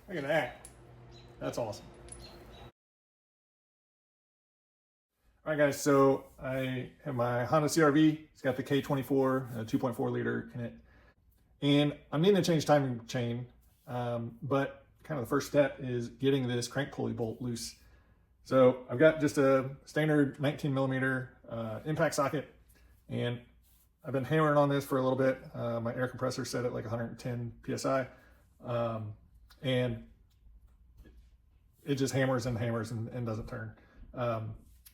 Look at that. That's awesome. All right, guys, so I have my Honda CRV. It's got the K24, 2.4 liter in it. And I'm needing to change timing chain, but kind of the first step is getting this crank pulley bolt loose. So I've got just a standard 19 millimeter impact socket, and I've been hammering on this for a little bit. My air compressor set at like 110 PSI, and it just hammers and hammers and doesn't turn.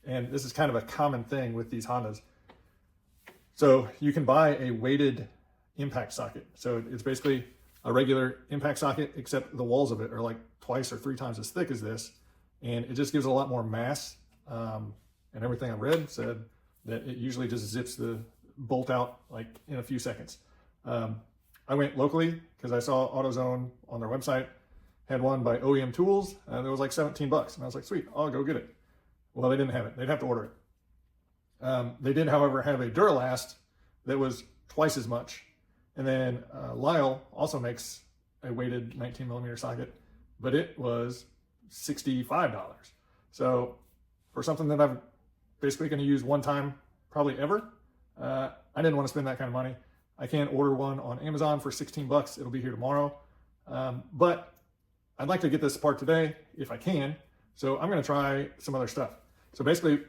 And this is kind of a common thing with these Hondas. So you can buy a weighted impact socket. So it's basically a regular impact socket, except the walls of it are like twice or three times as thick as this. And it just gives it a lot more mass. And everything I've read said that it usually just zips the bolt out like in a few seconds. I went locally because I saw AutoZone on their website had one by OEM Tools, and it was like 17 bucks. And I was like, sweet, I'll go get it. Well, they didn't have it. They'd have to order it. They did, however, have a Duralast that was twice as much. And then Lyle also makes a weighted 19 millimeter socket, but it was $65. So for something that I'm basically going to use one time, probably ever, I didn't want to spend that kind of money. I can order one on Amazon for 16 bucks. It'll be here tomorrow. But I'd like to get this apart today if I can. So I'm going to try some other stuff. So basically,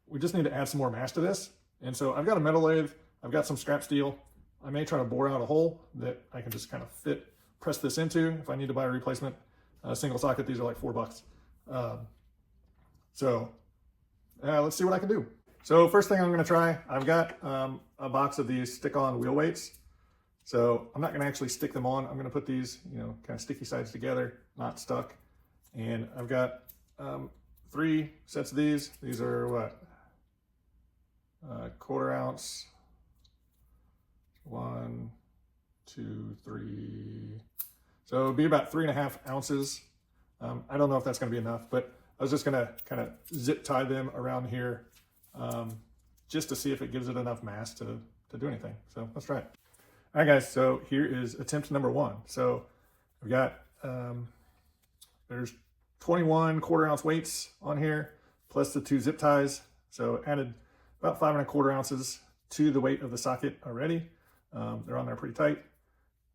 we just need to add some more mass to this. And so I've got a metal lathe. I've got some scrap steel. I may try to bore out a hole that I can just kind of press this into if I need to buy a replacement single socket. These are like $4. Let's see what I can do. So first thing I'm going to try, I've got a box of these stick-on wheel weights. So I'm not going to actually stick them on. I'm going to put these, kind of sticky sides together, not stuck. And I've got 3 sets of these. These are what? 1/4 ounce. 1, 2, 3. So it'd be about 3.5 ounces. I don't know if that's going to be enough, but I was just going to kind of zip tie them around here just to see if it gives it enough mass to do anything. So let's try it. All right, guys. So here is attempt number 1. So I've got there's 21 1/4 ounce weights on here, plus the 2 zip ties. So added about 5 1/4 ounces to the weight of the socket already. They're on there pretty tight.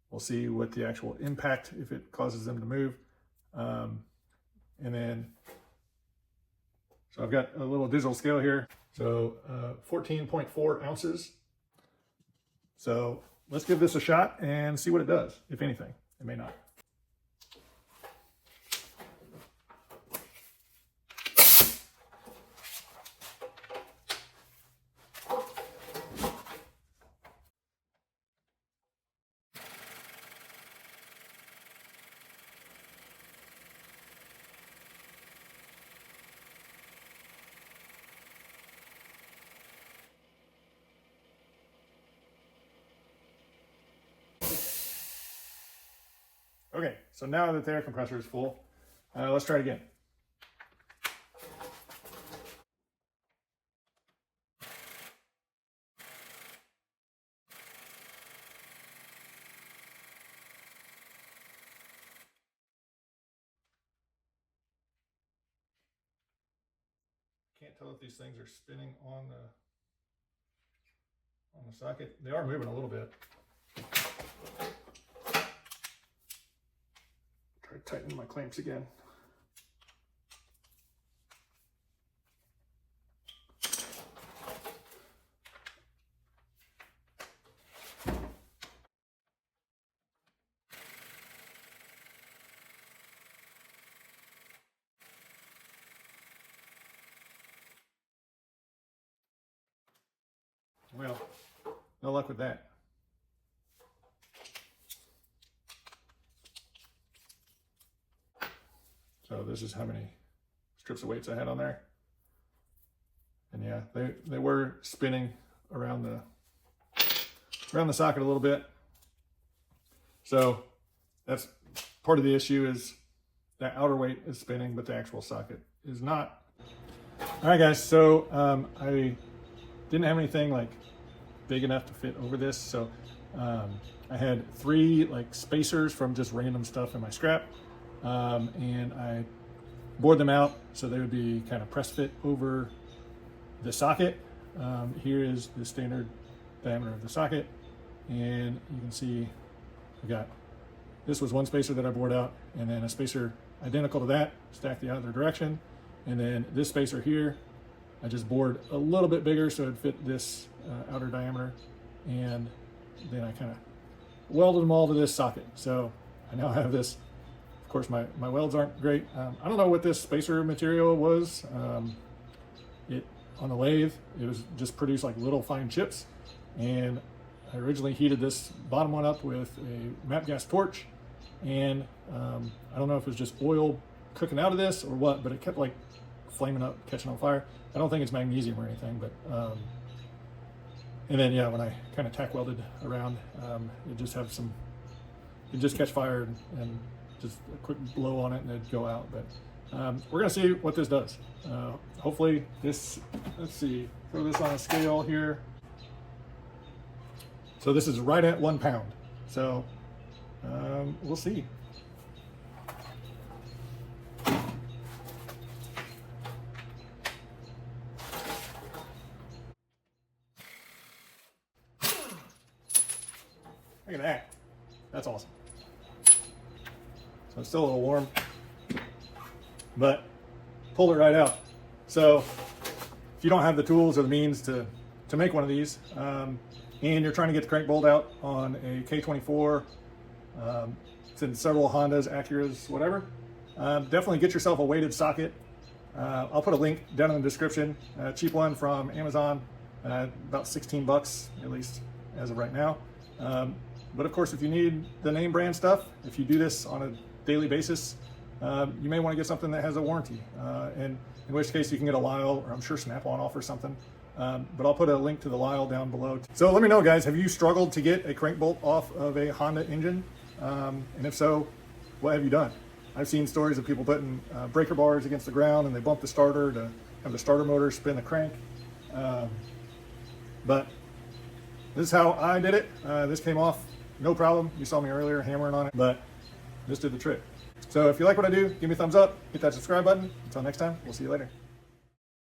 We'll see what the actual impact, if it causes them to move. And then, so I've got a little digital scale here. So 14.4 ounces. So let's give this a shot and see what it does, if anything. It may not. Okay, so now that the air compressor is full, let's try it again. Can't tell if these things are spinning on the socket. They are moving a little bit. Try to tighten my clamps again. Well, no luck with that. So this is how many strips of weights I had on there. And yeah, they were spinning around the socket a little bit. So that's part of the issue, is that outer weight is spinning, but the actual socket is not. All right, guys, so I didn't have anything like big enough to fit over this. So I had 3 like spacers from just random stuff in my scrap. and I bored them out so they would be kind of press fit over the socket. Here is the standard diameter of the socket, and you can see I got, this was one spacer that I bored out, and then a spacer identical to that stacked the other direction, and then this spacer here I just bored a little bit bigger so it fit this outer diameter, and then I kind of welded them all to this socket. So I now have this. Of course, my welds aren't great. I don't know what this spacer material was. On the lathe, it was just produced like little fine chips, and I originally heated this bottom one up with a MAP gas torch, and I don't know if it was just oil cooking out of this or what, but it kept like flaming up, catching on fire. I don't think it's magnesium or anything, but and then yeah, when I kind of tack welded around, it just have some, it just catch fire and just a quick blow on it and it'd go out. But we're gonna see what this does. Hopefully this, let's see, throw this on a scale here. So this is right at 1 pound. So we'll see. Look at that. That's awesome. So it's still a little warm, but pull it right out. So if you don't have the tools or the means to make one of these, and you're trying to get the crank bolt out on a K24, it's in several Hondas, Acuras, whatever, definitely get yourself a weighted socket. I'll put a link down in the description. Cheap one from Amazon, about 16 bucks, at least as of right now. But of course, if you need the name brand stuff, if you do this on a daily basis, you may want to get something that has a warranty, and in which case you can get a Lyle, or I'm sure Snap-on offers something. But I'll put a link to the Lyle down below. So let me know, guys, have you struggled to get a crank bolt off of a Honda engine? And if so, what have you done? I've seen stories of people putting breaker bars against the ground and they bump the starter to have the starter motor spin the crank. But this is how I did it. This came off no problem. You saw me earlier hammering on it, but this did the trick. So if you like what I do, give me a thumbs up, hit that subscribe button. Until next time, we'll see you later.